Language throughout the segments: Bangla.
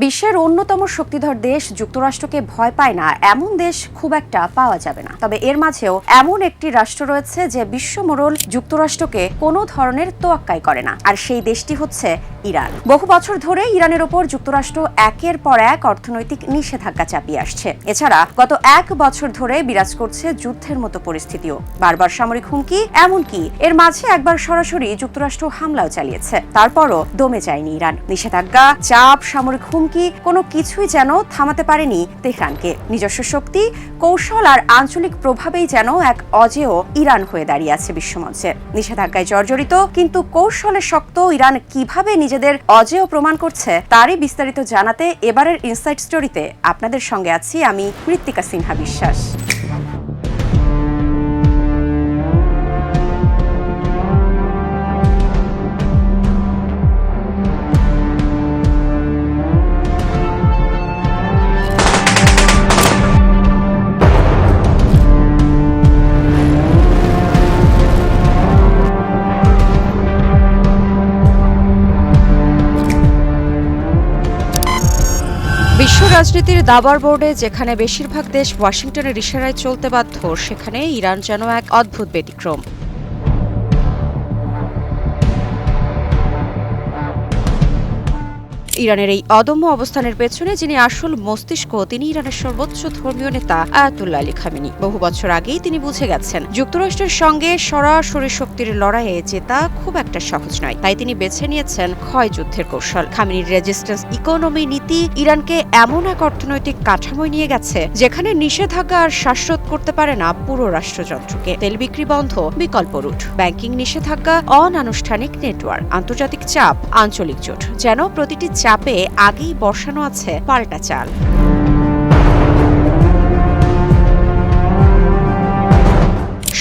বিশ্বের অন্যতম শক্তিধর দেশ যুক্তরাষ্ট্রকে ভয় পায় না এমন দেশ খুব একটা পাওয়া যাবে না। তবে এর মাঝেও এমন একটি রাষ্ট্র রয়েছে যে বিশ্বমোড়ল যুক্তরাষ্ট্রকে কোনো ধরনের তোয়াক্কাই করে না, আর সেই দেশটি হচ্ছে ইরান। বহু বছর ধরে ইরানের ওপর যুক্তরাষ্ট্র একের পর এক অর্থনৈতিক নিষেধাজ্ঞা চাপিয়ে আসছে। এছাড়া গত 1 বছর ধরে বিরাজ করছে যুদ্ধের মতো পরিস্থিতিও, বারবার সামরিক হুমকি, এমনকি এর মাঝে একবার সরাসরি যুক্তরাষ্ট্র হামলাও চালিয়েছে। তারপরও দমে যায়নি ইরান। নিষেধাজ্ঞা, চাপ, সামরিক হুমকি কোনো কিছুই যেন থামাতে পারেনি তেহরানকে। নিজস্ব শক্তি, কৌশল আর আঞ্চলিক প্রভাবেই যেন এক অজেয় ইরান হয়ে দাঁড়িয়ে আছে বিশ্বমঞ্চে। নিষেধাজ্ঞায় জর্জরিত কিন্তু কৌশলে শক্ত ইরান কিভাবে নিজেদের অজেয় প্রমাণ করছে তারই বিস্তারিত জানাতে এবারের ইনসাইট স্টোরিতে আপনাদের সঙ্গে আছি আমি কৃত্তিকা সিনহা বিশ্বাস। বিশ্ব রাজনীতির দাবার বোর্ডে যেখানে বেশিরভাগ দেশ ওয়াশিংটনের ইশারায় চলতে বাধ্য, সেখানে ইরান যেন এক অদ্ভুত ব্যতিক্রম। ইরানের এই অদম্য অবস্থানের পেছনে যিনি আসল মস্তিষ্ক, তিনি ইরানের সর্বোচ্চ ধর্মীয় নেতা আয়াতুল্লাহ আলী খামেনি। বহু বছর আগেই তিনি বুঝে গেছেন যুক্তরাষ্ট্রের সঙ্গে সরাসরি শক্তির লড়াইয়ে জেতা খুব একটা সহজ নয়। তাই তিনি বেছে নিয়েছেন ক্ষয় যুদ্ধের কৌশল। খামেনির রেজিস্ট্যান্স ইকোনমি নীতি ইরানকে এমন এক অর্থনৈতিক কাঠামোয় নিয়ে গেছে যেখানে নিষেধাজ্ঞা আর শ্বাসরোধ করতে পারে না পুরো রাষ্ট্রযন্ত্রকে। তেল বিক্রি বন্ধ, বিকল্প রুট, ব্যাংকিং নিষেধাজ্ঞা, অনানুষ্ঠানিক নেটওয়ার্ক, আন্তর্জাতিক চাপ, আঞ্চলিক জোট, যেন প্রতিটি চাপে আগেই বসানো আছে পাল্টা চাল।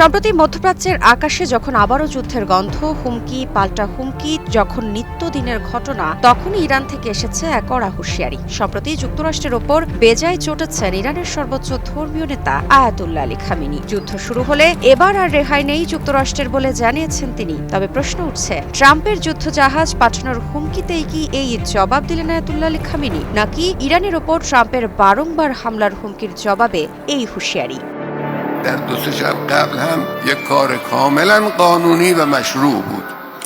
সম্প্রতি মধ্যপ্রাচ্যের আকাশে যখন আবারও যুদ্ধের গন্ধ, হুমকি, পাল্টা হুমকি যখন নিত্যদিনের ঘটনা, তখন ইরান থেকে এসেছে এক কড়া হুঁশিয়ারি। সম্প্রতি যুক্তরাষ্ট্রের ওপর বেজায় চটেছেন ইরানের সর্বোচ্চ ধর্মীয় নেতা আয়াতুল্লাহ আলী খামেনি। যুদ্ধ শুরু হলে এবার আর রেহাই নেই যুক্তরাষ্ট্রের বলে জানিয়েছেন তিনি। তবে প্রশ্ন উঠছে, ট্রাম্পের যুদ্ধজাহাজ পাঠানোর হুমকিতেই কি এই জবাব দিলেন আয়াতুল্লাহ আলী খামেনি, নাকি ইরানের ওপর ট্রাম্পের বারংবার হামলার হুমকির জবাবে এই হুঁশিয়ারি?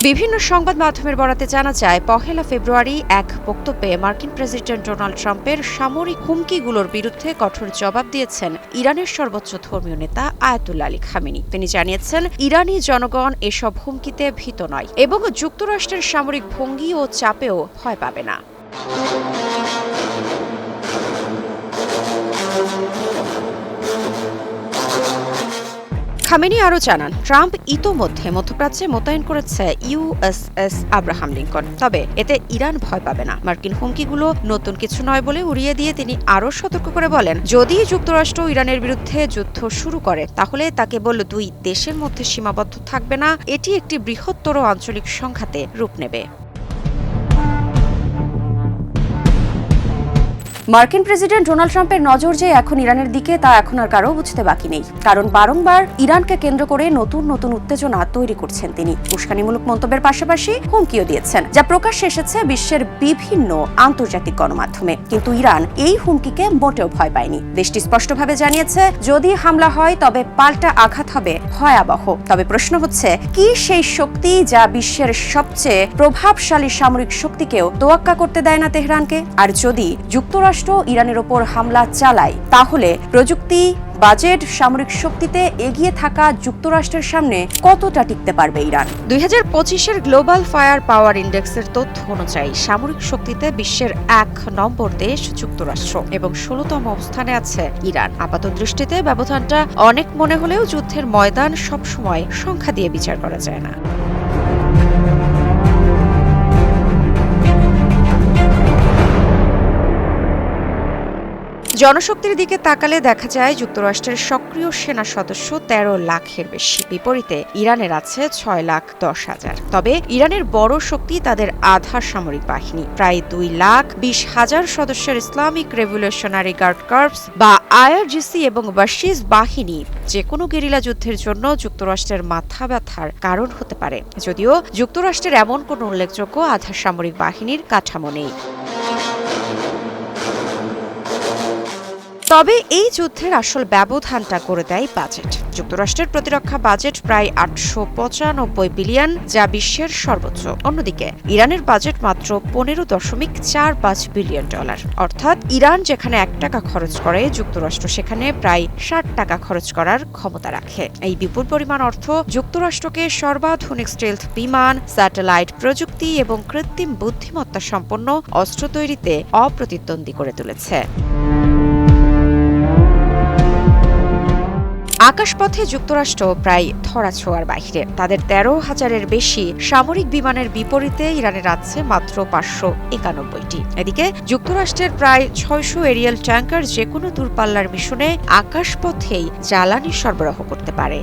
বিভিন্ন সংবাদ মাধ্যমের বরাতে জানা যায়, 1 ফেব্রুয়ারি এক বক্তব্যে মার্কিন প্রেসিডেন্ট ডোনাল্ড ট্রাম্পের সামরিক হুমকিগুলোর বিরুদ্ধে কঠোর জবাব দিয়েছেন ইরানের সর্বোচ্চ ধর্মীয় নেতা আয়াতুল্লাহ আলী খামেনি। তিনি জানিয়েছেন, ইরানি জনগণ এসব হুমকিতে ভীত নয় এবং যুক্তরাষ্ট্রের সামরিক ভঙ্গি ও চাপেও ভয় পাবে না। খামেনি আরও জানান, ট্রাম্প ইতোমধ্যে মধ্যপ্রাচ্যে মোতায়েন করেছে ইউএসএস আব্রাহাম লিঙ্কন। তবে এতে ইরান ভয় পাবে না। মার্কিন হুমকিগুলো নতুন কিছু নয় বলে উড়িয়ে দিয়ে তিনি আরও সতর্ক করে বলেন, যদি যুক্তরাষ্ট্র ইরানের বিরুদ্ধে যুদ্ধ শুরু করে তাহলে তা কেবল 2 দেশের মধ্যে সীমাবদ্ধ থাকবে না, এটি একটি বৃহত্তর আঞ্চলিক সংঘাতে রূপ নেবে। মার্কিন প্রেসিডেন্ট ডোনাল্ড ট্রাম্পের নজর যে এখন ইরানের দিকে, তা এখন আর কারো বুঝতে বাকি নেই। কারণ বারংবার ইরানকে কেন্দ্র করে নতুন নতুন উত্তেজনা তৈরি করছেন তিনি। উস্কানিমূলক মন্তব্যের পাশাপাশি হুমকিও দিয়েছেন, যা প্রকাশ্যে এসেছে বিশ্বের বিভিন্ন আন্তর্জাতিক গণমাধ্যমে। কিন্তু ইরান এই হুমকিকে মোটেও ভয় পায়নি। দেশটি স্পষ্টভাবে জানিয়েছে, যদি হামলা হয় তবে পাল্টা আঘাত হবে ভয়াবহ। তবে প্রশ্ন হচ্ছে, কি সেই শক্তি যা বিশ্বের সবচেয়ে প্রভাবশালী সামরিক শক্তিকেও তোয়াক্কা করতে দেয় না তেহরানকে? আর যদি যুক্তরাষ্ট্র ইরানের ওপর হামলা চালায়, তাহলে প্রযুক্তি, বাজেট, সামরিক শক্তিতে এগিয়ে থাকা যুক্তরাষ্ট্রের সামনে কতটা টিকতে পারবে ইরান? 2025-এর গ্লোবাল ফায়ার পাওয়ার ইন্ডেক্সের তথ্য অনুযায়ী সামরিক শক্তিতে বিশ্বের 1 নম্বর দেশ যুক্তরাষ্ট্র এবং 16তম অবস্থানে আছে ইরান। আপাত দৃষ্টিতে ব্যবধানটা অনেক মনে হলেও যুদ্ধের ময়দান সবসময় সংখ্যা দিয়ে বিচার করা যায় না। জনশক্তির দিকে তাকালে দেখা যায় যুক্তরাষ্ট্রের সক্রিয় সেনা সদস্য 13 লাখের বেশি। বিপরীতে ইরানের আছে 6,10,000। তবে ইরানের বড় শক্তি তাদের আধা সামরিক বাহিনী, প্রায় 2,20,000 সদস্যের ইসলামিক রেভলিউশনারি গার্ড কর্পস বা IRGC এবং বাশিজ বাহিনী যে কোনো গেরিলা যুদ্ধের জন্য যুক্তরাষ্ট্রের মাথা ব্যথার কারণ হতে পারে, যদিও যুক্তরাষ্ট্রের এমন কোনো উল্লেখযোগ্য আধা সামরিক বাহিনীর কাঠামো নেই। তবে এই যুদ্ধের আসল ব্যবধানটা করে দেয় বাজেট। যুক্তরাষ্ট্রের প্রতিরক্ষা বাজেট প্রায় 895 বিলিয়ন, যা বিশ্বের সর্বোচ্চ। অন্যদিকে ইরানের বাজেট মাত্র 15.45 বিলিয়ন ডলার। অর্থাৎ ইরান যেখানে 1 টাকা খরচ করে, যুক্তরাষ্ট্র সেখানে প্রায় 60 টাকা খরচ করার ক্ষমতা রাখে। এই বিপুল পরিমাণ অর্থ যুক্তরাষ্ট্রকে সর্বাধুনিক স্টেলথ বিমান, স্যাটেলাইট প্রযুক্তি এবং কৃত্রিম বুদ্ধিমত্তা সম্পন্ন অস্ত্র তৈরিতে অপ্রতিদ্বন্দ্বী করে তুলেছে। আকাশপথে যুক্তরাষ্ট্র প্রায় ধরাছোঁয়ার বাইরে। তাদের 13,000-এর বেশি সামরিক বিমানের বিপরীতে ইরানের আছে মাত্র 591টি। এদিকে যুক্তরাষ্ট্রের প্রায় 600 এরিয়াল ট্যাঙ্কার যেকোনো দূরপাল্লার মিশনে আকাশপথেই জ্বালানি সরবরাহ করতে পারে।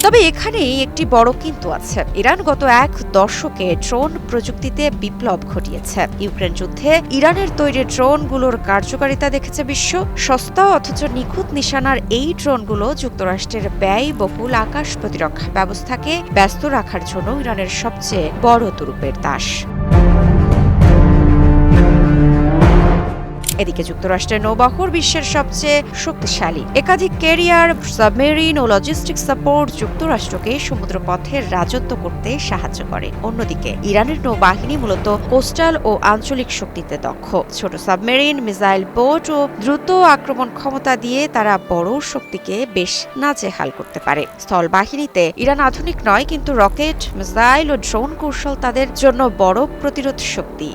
তবে এখানেই একটি বড় কিন্তু আছে। ইরান গত 1 দশকে ড্রোন প্রযুক্তিতে বিপ্লব ঘটিয়েছে। ইউক্রেন যুদ্ধে ইরানের তৈরি ড্রোনগুলোর কার্যকারিতা দেখেছে বিশ্ব। সস্তা অথচ নিখুঁত নিশানার এই ড্রোনগুলো যুক্তরাষ্ট্রের ব্যয়বহুল আকাশ প্রতিরক্ষা ব্যবস্থাকে ব্যস্ত রাখার জন্য ইরানের সবচেয়ে বড় তুরুপের তাস। এদিকে যুক্তরাষ্ট্রের নৌবহর বিশ্বের সবচেয়ে শক্তিশালী। একাধিক ক্যারিয়ার, সাবমেরিন ও লজিস্টিক সাপোর্ট যুক্তরাষ্ট্রকে সমুদ্রপথে রাজত্ব করতে সাহায্য করে। অন্যদিকে ইরানের নৌবাহিনী মূলত কোস্টাল ও আঞ্চলিক শক্তিতে দক্ষ। ছোট সাবমেরিন, মিসাইল বোট ও দ্রুত আক্রমণ ক্ষমতা দিয়ে তারা বড় শক্তিকে বেশ নাজেহাল করতে পারে। স্থল বাহিনীতে ইরান আধুনিক নয়, কিন্তু রকেট, মিসাইল ও ড্রোন কৌশল তাদের জন্য বড় প্রতিরোধ শক্তি।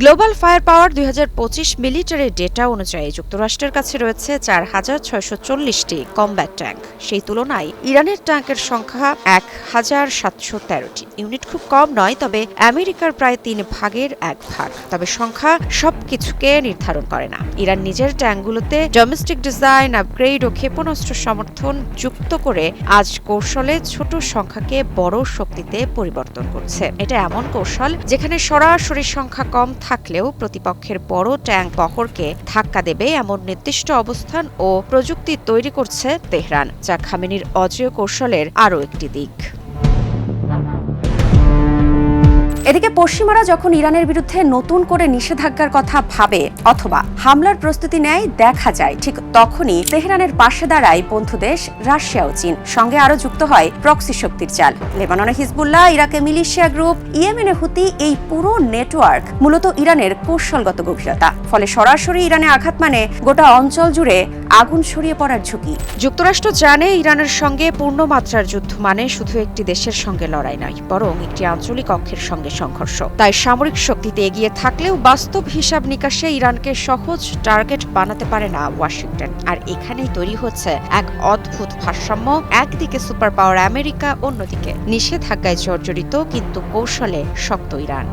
Global fire power 2025 military data অনুযায়ী যুক্তরাষ্ট্রের কাছে রয়েছে 4,640টি কমব্যাট ট্যাঙ্ক। সেই তুলনায় ইরানের ট্যাঙ্কের সংখ্যা 1,713টি। ইউনিট খুব কম নয়, তবে আমেরিকার প্রায় 3 ভাগের 1 ভাগ। তবে সংখ্যা সবকিছুকে নির্ধারণ করে না। ইরান নিজের ট্যাঙ্কগুলোতে ডোমেস্টিক ডিজাইন, আপগ্রেড ও ক্ষেপণাস্ত্র সমর্থন যুক্ত করে আজ কৌশলে ছোট সংখ্যাকে বড় শক্তিতে পরিবর্তন করছে। এটা এমন কৌশল যেখানে সরাসরি সংখ্যা কম থাকলেও প্রতিপক্ষের বড় ট্যাঙ্ক বহরকে ধাক্কা দেবে এমন নির্দিষ্ট অবস্থান ও প্রযুক্তি তৈরি করছে তেহরান, যা খামেনির অজেয় কৌশলের আরও একটি দিক। এদিকে পশ্চিমারা যখন ইরানের বিরুদ্ধে নতুন করে নিষেধাজ্ঞার কথা ভাবে অথবা হামলার প্রস্তুতি নেয়, দেখা যায় ঠিক তখনই তেহরানের পাশে দাঁড়ায় বন্ধু দেশ রাশিয়া ও চীন। সঙ্গে আরও যুক্ত হয় প্রক্সি শক্তির চাল। লেবাননে হিজবুল্লাহ, ইরাকে মিলিশিয়া গ্রুপ, ইয়েমেনে হুতি, এই পুরো নেটওয়ার্ক মূলত ইরানের কৌশলগত গভীরতা। ফলে সরাসরি ইরানে আঘাত মানে গোটা অঞ্চল জুড়ে আগুন ছড়িয়ে পড়ার ঝুঁকি। যুক্তরাষ্ট্র জানে ইরানের সঙ্গে পূর্ণমাত্রার যুদ্ধ মানে শুধু একটি দেশের সঙ্গে লড়াই নয়, বরং একটি আঞ্চলিক অক্ষের সঙ্গে সংঘর্ষ। তাই সামরিক শক্তিতে এগিয়ে থাকলেও বাস্তব হিসাব নিকাশে ইরানকে সহজ টার্গেট বানাতে পারে না ওয়াশিংটন। আর এখানেই তৈরি হচ্ছে এক অদ্ভুত ভারসাম্য। একদিকে সুপার পাওয়ার আমেরিকা, অন্যদিকে নিষেধাজ্ঞায় জর্জরিত কিন্তু কৌশলে শক্ত ইরান।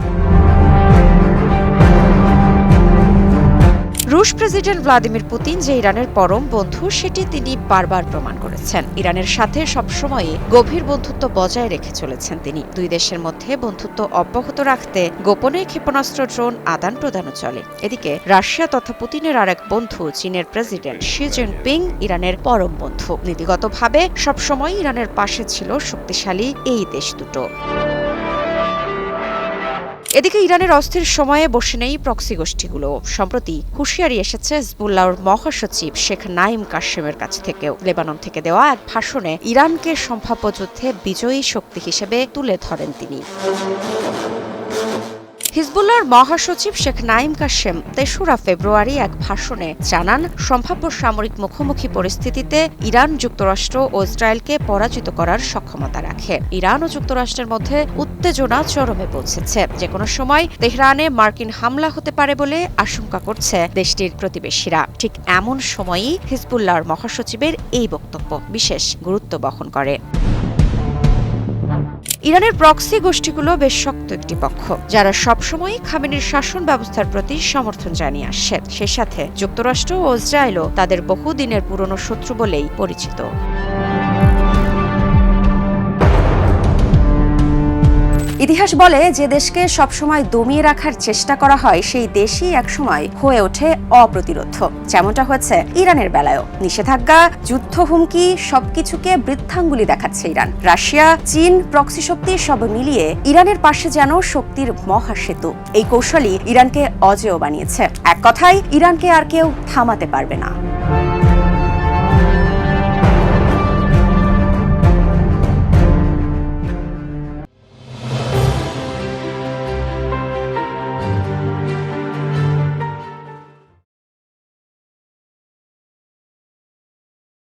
রুশ প্রেসিডেন্ট ভ্লাদিমির পুতিন যে ইরানের পরম বন্ধু, সেটি তিনি বারবার প্রমাণ করেছেন। ইরানের সাথে সবসময় গভীর বন্ধুত্ব বজায় রেখে চলেছেন তিনি। দুই দেশের মধ্যে বন্ধুত্ব অব্যাহত রাখতে গোপনে ক্ষেপণাস্ত্র, ড্রোন আদান প্রদানও চলে। এদিকে রাশিয়া তথা পুতিনের আরেক বন্ধু চীনের প্রেসিডেন্ট শি জিনপিং ইরানের পরম বন্ধু। নীতিগতভাবে সবসময় ইরানের পাশে ছিল শক্তিশালী এই দেশ দুটো। এদিকে ইরানের অস্থির সময়ে বসে নেই প্রক্সি গোষ্ঠীগুলো। সম্প্রতি হুঁশিয়ারি এসেছে হিজবুল্লাহর মহাসচিব শেখ নাঈম কাশেমের কাছ থেকেও। লেবানন থেকে দেওয়া এক ভাষণে ইরানকে সম্ভাব্য যুদ্ধে বিজয়ী শক্তি হিসেবে তুলে ধরেন তিনি। হিজবুল্লাহর মহাসচিব শেখ নাঈম কাশেম 3রা ফেব্রুয়ারি এক ভাষণে জানান, সম্ভাব্য সামরিক মুখোমুখি পরিস্থিতিতে ইরান যুক্তরাষ্ট্র ও ইসরায়েলকে পরাজিত করার সক্ষমতা রাখে। ইরান ও যুক্তরাষ্ট্রের মধ্যে উত্তেজনা চরমে পৌঁছেছে। যেকোনো সময় তেহরানে মার্কিন হামলা হতে পারে বলে আশঙ্কা করছে দেশটির প্রতিবেশীরা। ঠিক এমন সময়ই হিজবুল্লাহর মহাসচিবের এই বক্তব্য বিশেষ গুরুত্ব বহন করে। ইরানের প্রক্সি গোষ্ঠীগুলো বেশ শক্ত একটি পক্ষ, যারা সবসময় খামেনির শাসন ব্যবস্থার প্রতি সমর্থন জানিয়ে আসছে। সে সাথে যুক্তরাষ্ট্র ও ইসরায়েলও তাদের বহুদিনের পুরনো শত্রু বলেই পরিচিত। ইতিহাস বলে যে দেশকে সবসময় দমিয়ে রাখার চেষ্টা করা হয় সেই দেশই একসময় হয়ে ওঠে অপ্রতিরোধ্য। যেমনটা হয়েছে ইরানের বেলায়ও। নিষেধাজ্ঞা, যুদ্ধ, হুমকি সবকিছুকে বৃদ্ধাঙ্গুলি দেখাচ্ছে ইরান। রাশিয়া, চীন, প্রক্সি শক্তি সব মিলিয়ে ইরানের পাশে যেন শক্তির মহাসেতু। এই কৌশলই ইরানকে অজেয় বানিয়েছে। এক কথায় ইরানকে আর কেউ থামাতে পারবে না।